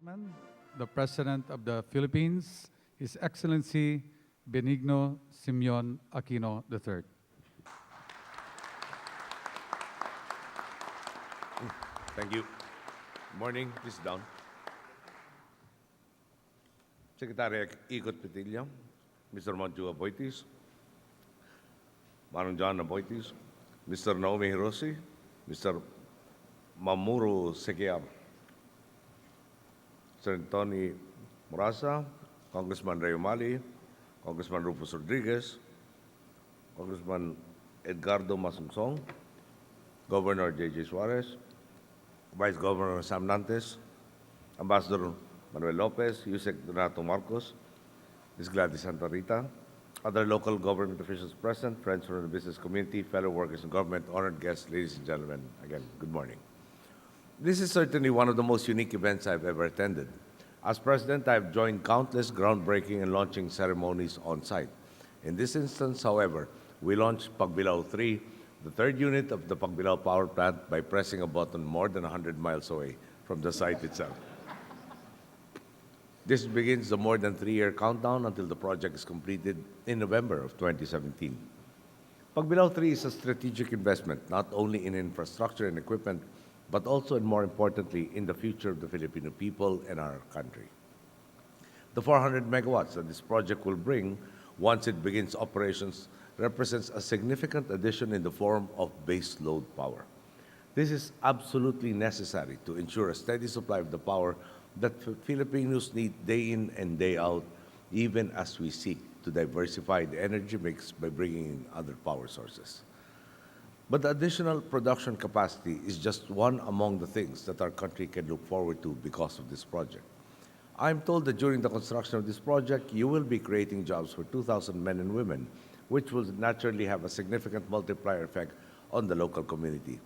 gentlemen, the President of the Philippines, His Excellency Benigno Simeon Aquino III. Thank you. Good morning. Please sit down. Secretary Ikot Petilla, Mr. Monju Aboitis, Manong John Aboitis, Mr. Naomi Hiroshi, Mr. Mamuro Sekiar, Sir Tony Morasa, Congressman Ray Umali, Congressman Rufus Rodriguez, Congressman Edgardo Masungsong, Governor J.J. Suarez, Vice Governor Sam Nantes, Ambassador Manuel Lopez, Yusek Donato Marcos, Ms. Gladys Santa Rita, other local government officials present, friends from the business community, fellow workers in government, honored guests, ladies and gentlemen, again, good morning. This is certainly one of the most unique events I've ever attended. As president, I've joined countless groundbreaking and launching ceremonies on site. In this instance, however, we launched Pagbilao 3, the third unit of the Pagbilao power plant, by pressing a button more than 100 miles away from the site itself. This begins the more than 3-year countdown until the project is completed in November of 2017. Pagbilao 3 is a strategic investment, not only in infrastructure and equipment, but also and more importantly, in the future of the Filipino people and our country. The 400 megawatts that this project will bring, once it begins operations, represents a significant addition in the form of base load power. This is absolutely necessary to ensure a steady supply of the power that Filipinos need day in and day out, even as we seek to diversify the energy mix by bringing in other power sources. But the additional production capacity is just one among the things that our country can look forward to because of this project. I'm told that during the construction of this project, you will be creating jobs for 2,000 men and women, which will naturally have a significant multiplier effect on the local community.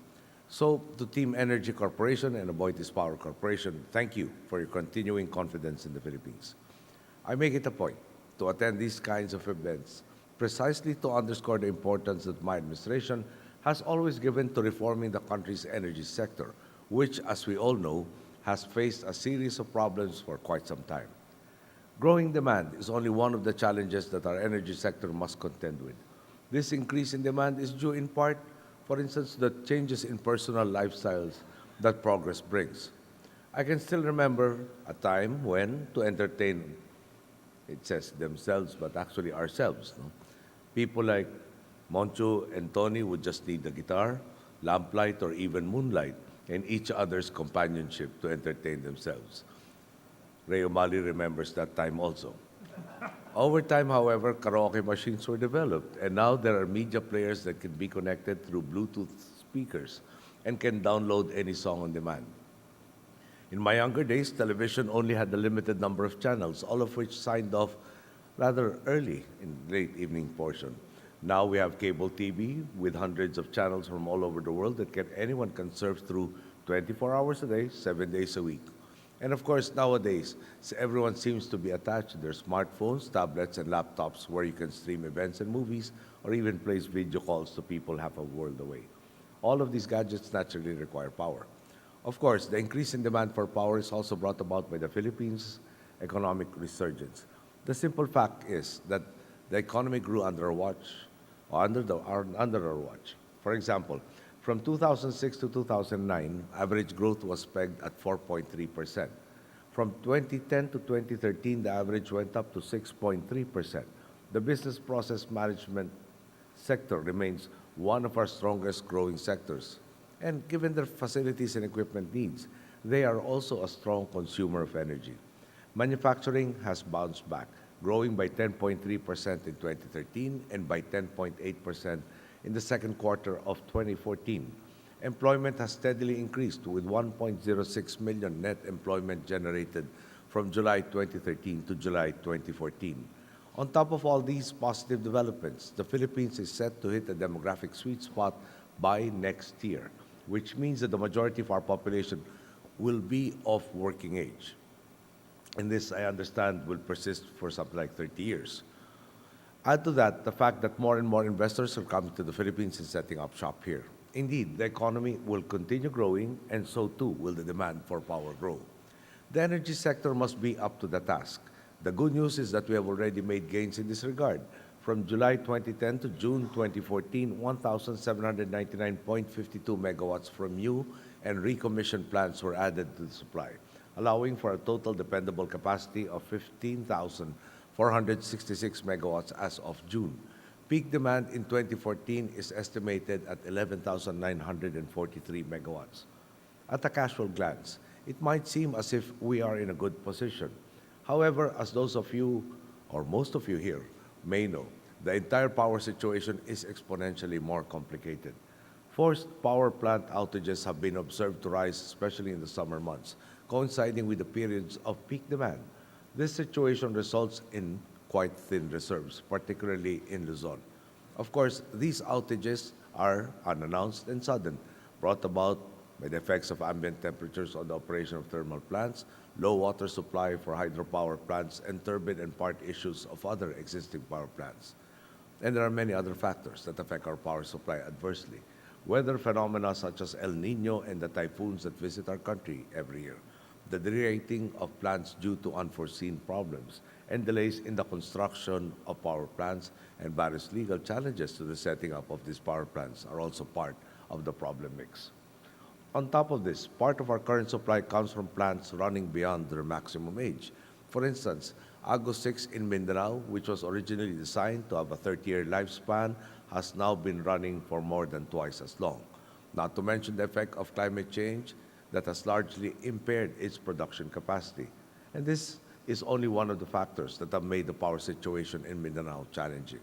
So, to Team Energy Corporation and Aboitiz Power Corporation, thank you for your continuing confidence in the Philippines. I make it a point to attend these kinds of events precisely to underscore the importance that my administration has always given to reforming the country's energy sector, which, as we all know, has faced a series of problems for quite some time. Growing demand is only one of the challenges that our energy sector must contend with. This increase in demand is due in part, for instance, the changes in personal lifestyles that progress brings. I can still remember a time when, to entertain, it says themselves, but actually ourselves, no? People like Moncho and Tony would just need the guitar, lamplight, or even moonlight, and each other's companionship to entertain themselves. Ray Umali remembers that time also. Over time, however, karaoke machines were developed, and now there are media players that can be connected through Bluetooth speakers and can download any song on demand. In my younger days, television only had a limited number of channels, all of which signed off rather early in the late evening portion. Now we have cable TV with hundreds of channels from all over the world that anyone can surf through 24 hours a day, 7 days a week. And of course, nowadays, everyone seems to be attached to their smartphones, tablets, and laptops where you can stream events and movies or even place video calls to people half a world away. All of these gadgets naturally require power. Of course, the increase in demand for power is also brought about by the Philippines' economic resurgence. The simple fact is that the economy grew under our watch. For example, from 2006 to 2009, average growth was pegged at 4.3%. From 2010 to 2013, the average went up to 6.3%. The business process management sector remains one of our strongest growing sectors. And given their facilities and equipment needs, they are also a strong consumer of energy. Manufacturing has bounced back, growing by 10.3% in 2013 and by 10.8% in the second quarter of 2014. Employment has steadily increased with 1.06 million net employment generated from July 2013 to July 2014. On top of all these positive developments, the Philippines is set to hit a demographic sweet spot by next year, which means that the majority of our population will be of working age. And this, I understand, will persist for something like 30 years. Add to that the fact that more and more investors are coming to the Philippines and setting up shop here. Indeed, the economy will continue growing, and so too will the demand for power grow. The energy sector must be up to the task. The good news is that we have already made gains in this regard. From July 2010 to June 2014, 1,799.52 megawatts from new and recommissioned plants were added to the supply, allowing for a total dependable capacity of 15,466 megawatts as of June. Peak demand in 2014 is estimated at 11,943 megawatts. At a casual glance, it might seem as if we are in a good position. However, as those of you, or most of you here, may know, the entire power situation is exponentially more complicated. Forced power plant outages have been observed to rise, especially in the summer months, coinciding with the periods of peak demand. This situation results in quite thin reserves, particularly in Luzon. Of course, these outages are unannounced and sudden, brought about by the effects of ambient temperatures on the operation of thermal plants, low water supply for hydropower plants, and turbine and part issues of other existing power plants. And there are many other factors that affect our power supply adversely. Weather phenomena such as El Nino and the typhoons that visit our country every year, the derating of plants due to unforeseen problems, and delays in the construction of power plants and various legal challenges to the setting up of these power plants are also part of the problem mix. On top of this, part of our current supply comes from plants running beyond their maximum age. For instance, Agos 6 in Mindanao, which was originally designed to have a 30-year lifespan, has now been running for more than twice as long. Not to mention the effect of climate change that has largely impaired its production capacity. And this is only one of the factors that have made the power situation in Mindanao challenging.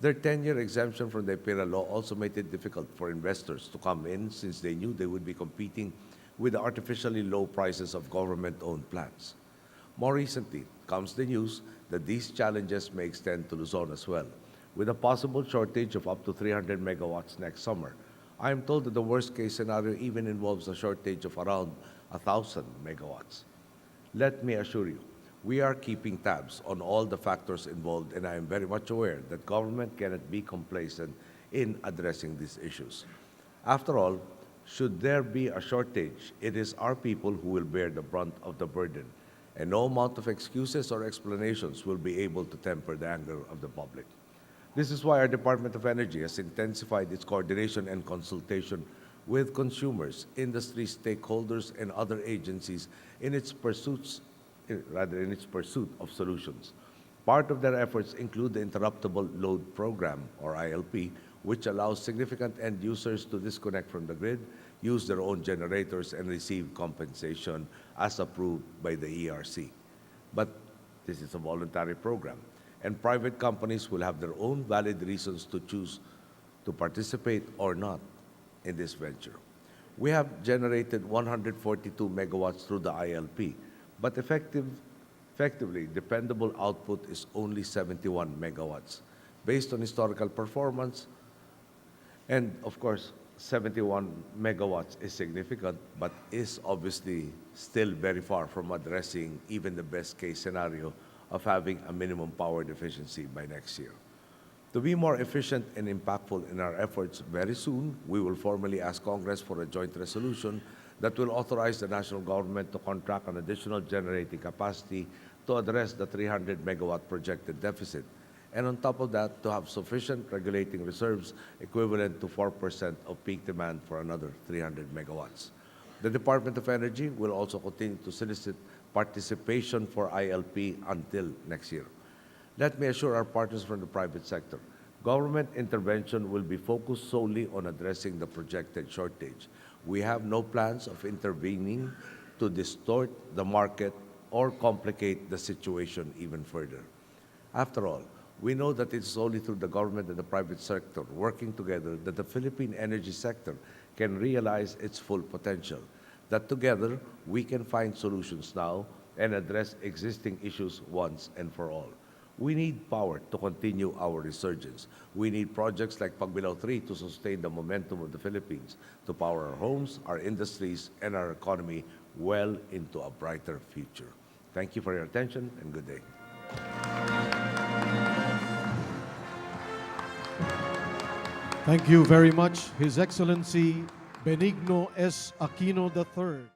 Their 10-year exemption from the IPERA law also made it difficult for investors to come in since they knew they would be competing with the artificially low prices of government-owned plants. More recently comes the news that these challenges may extend to Luzon as well, with a possible shortage of up to 300 megawatts next summer. I am told that the worst-case scenario even involves a shortage of around 1,000 megawatts. Let me assure you, we are keeping tabs on all the factors involved, and I am very much aware that government cannot be complacent in addressing these issues. After all, should there be a shortage, it is our people who will bear the brunt of the burden, and no amount of excuses or explanations will be able to temper the anger of the public. This is why our Department of Energy has intensified its coordination and consultation with consumers, industry stakeholders, and other agencies in its pursuit of solutions. Part of their efforts include the Interruptible Load Program, or ILP, which allows significant end users to disconnect from the grid, use their own generators, and receive compensation as approved by the ERC. But this is a voluntary program, and private companies will have their own valid reasons to choose to participate or not in this venture. We have generated 142 megawatts through the ILP, but effectively, dependable output is only 71 megawatts. Based on historical performance, and of course, 71 megawatts is significant, but is obviously still very far from addressing even the best case scenario of having a minimum power deficiency by next year. To be more efficient and impactful in our efforts, very soon, we will formally ask Congress for a joint resolution that will authorize the national government to contract an additional generating capacity to address the 300 megawatt projected deficit, and on top of that, to have sufficient regulating reserves equivalent to 4% of peak demand for another 300 megawatts. The Department of Energy will also continue to solicit participation for ILP until next year. Let me assure our partners from the private sector, government intervention will be focused solely on addressing the projected shortage. We have no plans of intervening to distort the market or complicate the situation even further. After all, we know that it is only through the government and the private sector working together that the Philippine energy sector can realize its full potential, that together we can find solutions now and address existing issues once and for all. We need power to continue our resurgence. We need projects like Pagbilao 3 to sustain the momentum of the Philippines, to power our homes, our industries, and our economy well into a brighter future. Thank you for your attention, and good day. Thank you very much, His Excellency Benigno S. Aquino III.